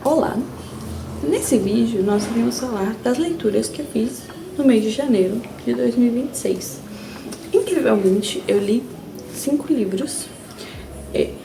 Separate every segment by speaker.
Speaker 1: Olá! Nesse vídeo nós iremos falar das leituras que eu fiz no mês de janeiro de 2026. Incrivelmente, eu li 5 livros.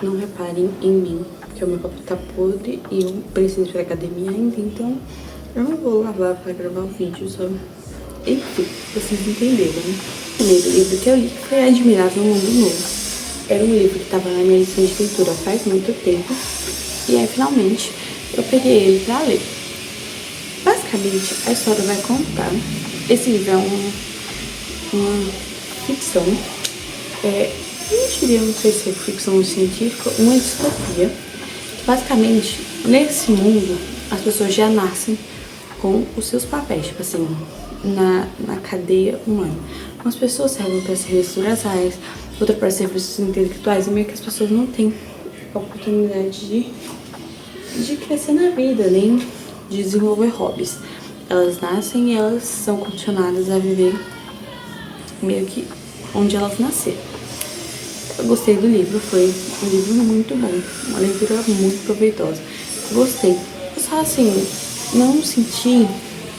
Speaker 1: Não reparem em mim, porque o meu copo tá podre e eu preciso ir pra academia ainda, então eu não vou lavar pra gravar o vídeo, só. Enfim, vocês entenderam, né? O primeiro livro que eu li foi Admirável Mundo Novo. Era um livro que estava na minha lista de leitura faz muito tempo, e aí finalmente eu peguei ele pra ler. Basicamente, a história vai contar. Esse livro é uma ficção. Não sei se é ficção científica, uma distopia. Basicamente, nesse mundo, as pessoas já nascem com os seus papéis, tipo assim, na cadeia humana. Umas pessoas servem para serviços braçais, outras para serviços intelectuais, e meio que as pessoas não têm a oportunidade de crescer na vida, nem de desenvolver hobbies. Elas nascem e elas são condicionadas a viver meio que onde elas nasceram. Eu gostei do livro, foi um livro muito bom, uma leitura muito proveitosa. Gostei. Eu só assim, não senti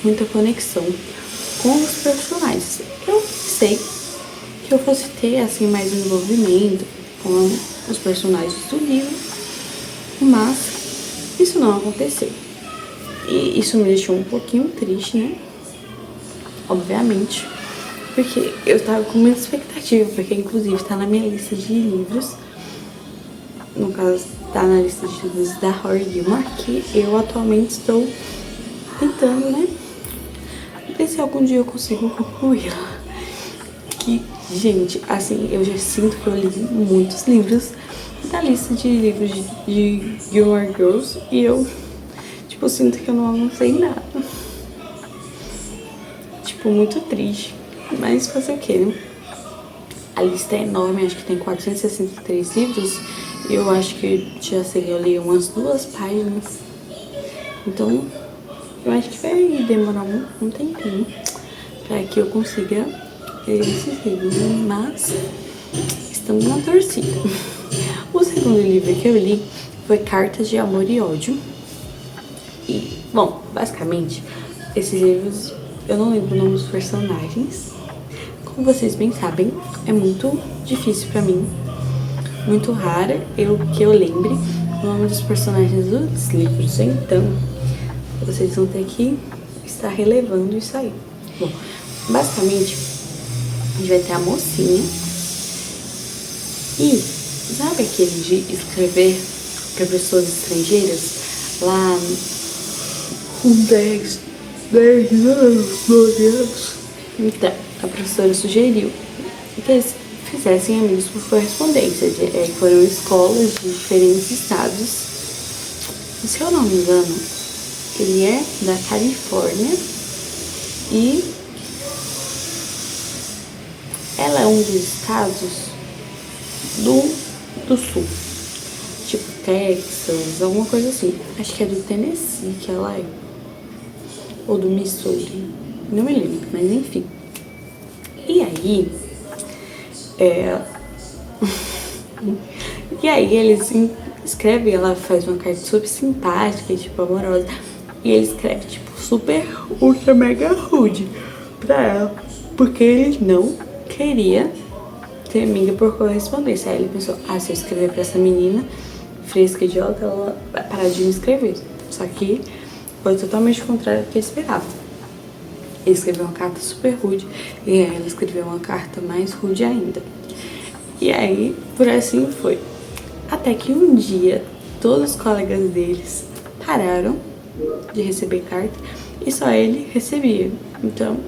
Speaker 1: muita conexão com os personagens. Eu sei que eu fosse ter assim mais envolvimento com os personagens do livro, mas isso não aconteceu. E isso me deixou um pouquinho triste, né? Obviamente, porque eu tava com muita expectativa, porque inclusive tá na minha lista de livros, no caso tá na lista de livros da Rory Gilmore, que eu atualmente estou tentando, né, ver se algum dia eu consigo concluí-la. Que, gente, assim, eu já sinto que eu li muitos livros da lista de livros de Gilmore Girls e eu, tipo, sinto que eu não avancei nada. Tipo, muito triste. Mas fazer o quê, né? A lista é enorme, acho que tem 463 livros. E eu acho que já sei, eu li umas 2 páginas. Então, eu acho que vai demorar um tempinho para que eu consiga ler esses livros, né? Mas estamos na torcida. O segundo livro que eu li foi Cartas de Amor e Ódio. E, bom, basicamente, esses livros, eu não lembro o nome dos personagens. Como vocês bem sabem, é muito difícil pra mim, muito raro que eu lembre o nome dos personagens dos livros. Então, vocês vão ter que estar relevando isso aí. Bom, basicamente, a gente vai ter a mocinha. E, sabe aquele de escrever para pessoas estrangeiras lá com 10 anos, 12 anos? Então, a professora sugeriu que eles fizessem amigos por correspondência. Foram escolas de diferentes estados. E, se eu não me engano, ele é da Califórnia e ela é um dos estados do sul, tipo Texas, alguma coisa assim. Acho que é do Tennessee que ela é, ou do Missouri, não me lembro, mas enfim. E aí, e aí eles escrevem, ela faz uma carta super simpática, tipo, amorosa, e ele escreve, tipo, super, ultra, mega rude pra ela, porque ele não queria ter amiga por correspondência. Aí ele pensou, se eu escrever pra essa menina fresca, idiota, ela vai parar de me escrever. Só que foi totalmente o contrário do que eu esperava. Ele escreveu uma carta super rude e aí ela escreveu uma carta mais rude ainda. E aí, por assim foi. Até que um dia, todos os colegas deles pararam de receber carta e só ele recebia. Então,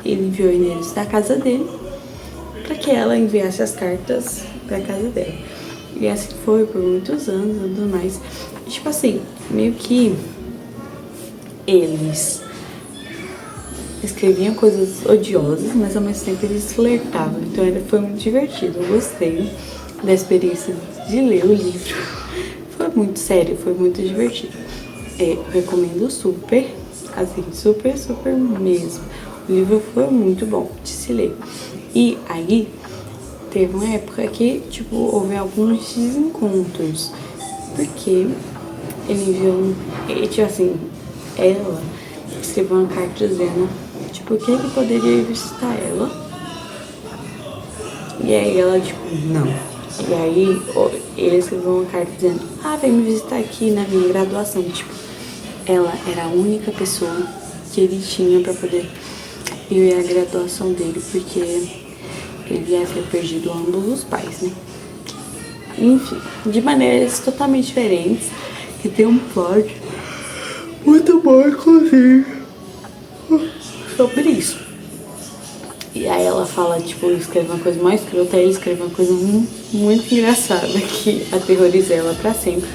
Speaker 1: ele enviou e-mails da casa dele para que ela enviasse as cartas pra casa dela. E assim foi por muitos anos e tudo mais. E, tipo assim, meio que eles escreviam coisas odiosas, mas ao mesmo tempo eles flertavam. Então foi muito divertido. Eu gostei da experiência de ler o livro. Foi muito sério, foi muito divertido. Eu recomendo super, assim, super, super mesmo. O livro foi muito bom de se ler. E aí, teve uma época que, tipo, houve alguns desencontros. Porque ele enviou tipo assim, ela escreveu uma carta dizendo, tipo, que ele poderia ir visitar ela. E aí ela, tipo, não. E aí ele escreveu uma carta dizendo, vem me visitar aqui na minha graduação. Tipo, ela era a única pessoa que ele tinha pra poder ir à graduação dele, porque ele havia perdido ambos os pais, né? Enfim, de maneiras totalmente diferentes, que tem um plot muito bom, inclusive, sobre isso. E aí ela fala, tipo, escreve uma coisa mais escrota, aí ele escreve uma coisa muito engraçada que aterroriza ela pra sempre.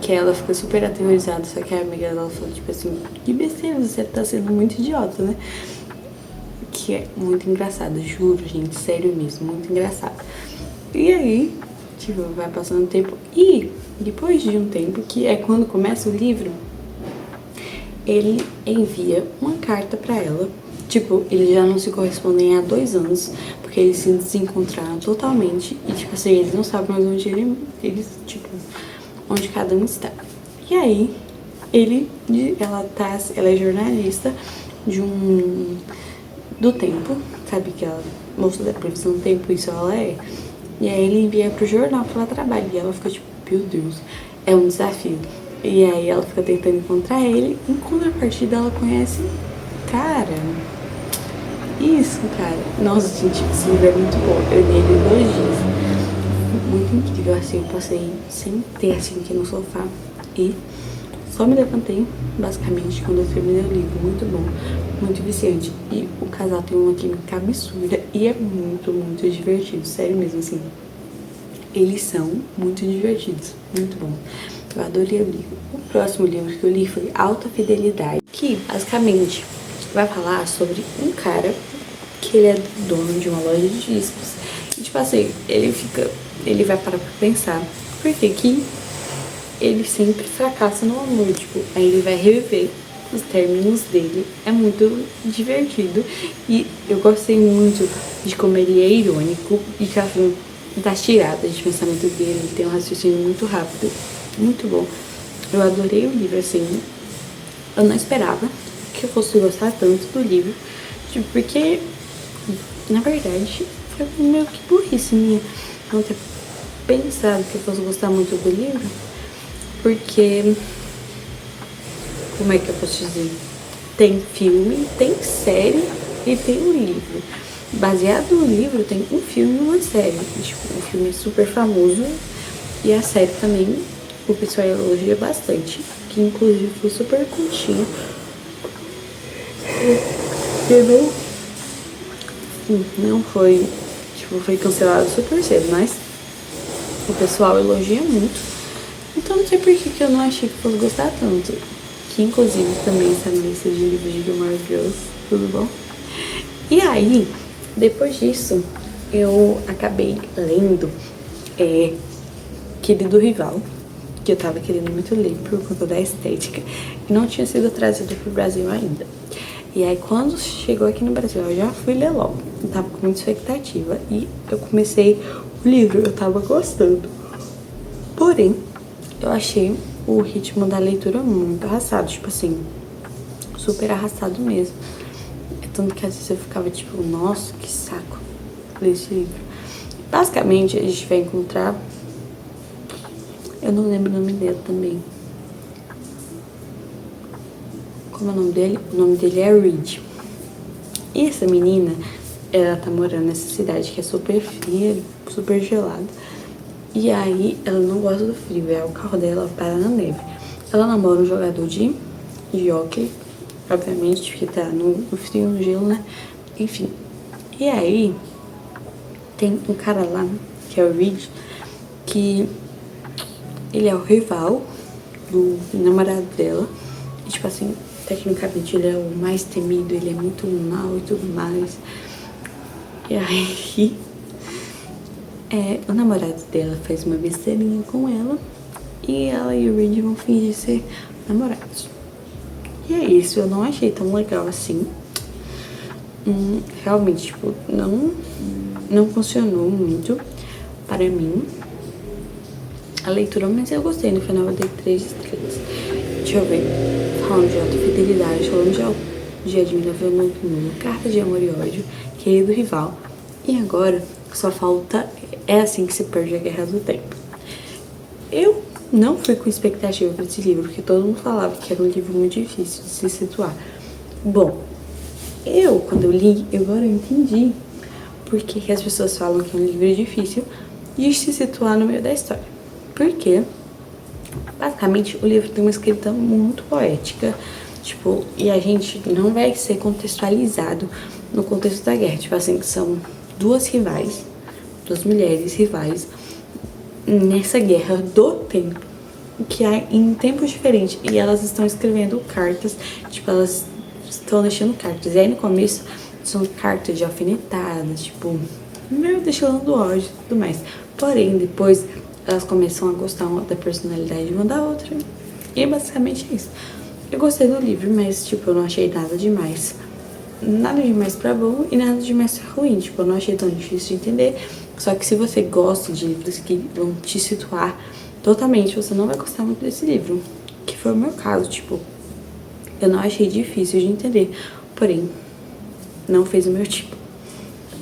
Speaker 1: Que ela fica super aterrorizada, só que a amiga dela falou, tipo assim, que besteira, você tá sendo muito idiota, né? Que é muito engraçado, juro, gente, sério mesmo, muito engraçado. E aí, tipo, vai passando o tempo, e depois de um tempo, que é quando começa o livro, ele envia uma carta pra ela. Tipo, eles já não se correspondem há 2 anos, porque eles se desencontraram totalmente. E, tipo assim, eles não sabem mais onde eles, tipo, onde cada um está. E aí, ela é jornalista do Tempo, sabe que ela, moça da previsão do tempo, isso ela é. E aí ele envia pro jornal que ela trabalha, e ela fica tipo, meu Deus, é um desafio. E aí ela fica tentando encontrar ele, em contrapartida ela conhece, cara, nossa gente, esse livro é muito bom, eu li ele em 2 dias, muito incrível, assim, eu passei sem ter assim aqui no sofá, e só me levantei, basicamente, quando eu terminei o livro. Muito bom, muito viciante. E o casal tem uma química absurda e é muito, muito divertido. Sério mesmo, assim. Eles são muito divertidos, muito bom. Eu adorei o livro. O próximo livro que eu li foi Alta Fidelidade, que basicamente vai falar sobre um cara que ele é dono de uma loja de discos. E tipo assim, ele vai parar pra pensar por que ele sempre fracassa no amor, tipo, aí ele vai reviver os términos dele, é muito divertido e eu gostei muito de como ele é irônico e das tiradas de pensamento dele, ele tem um raciocínio muito rápido, muito bom. Eu adorei o livro, assim, eu não esperava que eu fosse gostar tanto do livro, tipo, porque, na verdade, foi meio que burrice minha não ter pensado que eu fosse gostar muito do livro, porque, como é que eu posso dizer? Tem filme, tem série e tem um livro. Baseado no livro, tem um filme e uma série. Tipo, o filme é super famoso e a série também o pessoal elogia bastante. Que inclusive foi super curtinho. Não foi, tipo, foi cancelado super cedo, mas o pessoal elogia muito. Então não sei por que eu não achei que fosse gostar tanto. Que inclusive também está na lista de livros de Gilmore Girls, tudo bom? E aí, depois disso, eu acabei lendo Querido Rival, que eu tava querendo muito ler por conta da estética, e não tinha sido trazido pro Brasil ainda. E aí quando chegou aqui no Brasil, eu já fui ler logo. Eu tava com muita expectativa e eu comecei o livro, eu tava gostando. Porém, eu achei o ritmo da leitura muito arrastado, tipo assim, super arrastado mesmo. Tanto que às vezes eu ficava tipo, nossa, que saco desse livro. Basicamente, a gente vai encontrar... Eu não lembro o nome dele também. Como é o nome dele? O nome dele é Reed. E essa menina, ela tá morando nessa cidade que é super fria, super gelada. E aí, ela não gosta do frio, o carro dela para na neve. Ela namora um jogador de hóquei, obviamente, porque tá no frio, no gelo, né? Enfim. E aí, tem um cara lá, que é o Reed, que ele é o rival do namorado dela. E, tipo assim, tecnicamente ele é o mais temido, ele é muito mal e tudo mais. E aí... o namorado dela faz uma besteirinha com ela e ela e o Reed vão fingir ser namorados. E é isso, eu não achei tão legal assim. Realmente, tipo, não funcionou muito para mim. a leitura, mas eu gostei. No final eu dei 3 estrelas. Deixa eu ver. Falando de alta fidelidade, falando de Admirável Mundo Novo, Carta de Amor e Ódio, Querido Rival. E agora só falta É Assim que se Perde a Guerra do Tempo. Eu não fui com expectativa para esse livro, porque todo mundo falava que era um livro muito difícil de se situar. Bom, quando eu li, agora eu entendi por que as pessoas falam que é um livro difícil de se situar no meio da história. Porque, basicamente, o livro tem uma escrita muito poética, tipo, e a gente não vai ser contextualizado no contexto da guerra. Tipo assim, são duas mulheres rivais, nessa guerra do tempo, que há em tempos diferentes, e elas estão escrevendo cartas, tipo, elas estão deixando cartas, e aí no começo são cartas de alfinetadas, tipo, meio deixando ódio e tudo mais, porém, depois elas começam a gostar uma da personalidade de uma da outra, e basicamente é isso. Eu gostei do livro, mas, tipo, eu não achei nada demais pra bom e nada demais pra ruim, tipo, eu não achei tão difícil de entender. Só que se você gosta de livros que vão te situar totalmente, você não vai gostar muito desse livro, que foi o meu caso. Tipo, eu não achei difícil de entender, porém, não fez o meu tipo.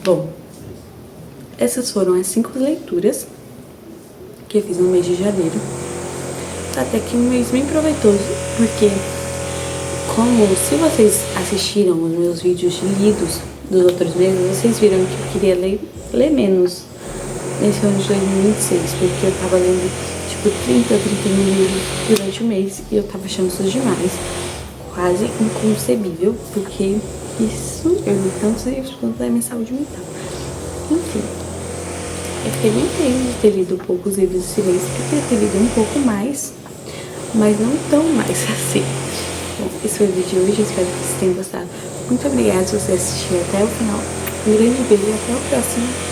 Speaker 1: Bom, essas foram as 5 leituras que eu fiz no mês de janeiro. Até que um mês bem proveitoso, porque como se vocês assistiram os meus vídeos lidos dos outros meses, vocês viram que eu queria ler menos nesse ano de 2026, porque eu tava lendo tipo 31 livros durante o mês e eu tava achando isso demais, quase inconcebível, porque isso eu li tantos livros quanto da minha saúde mental. Enfim, eu fiquei bem feliz de ter lido poucos livros esse mês. Eu queria ter lido um pouco mais, mas não tão mais assim. Bom, esse foi o vídeo de hoje, espero que vocês tenham gostado. Muito obrigada se você assistiu até o final. Um grande beijo e até o próximo.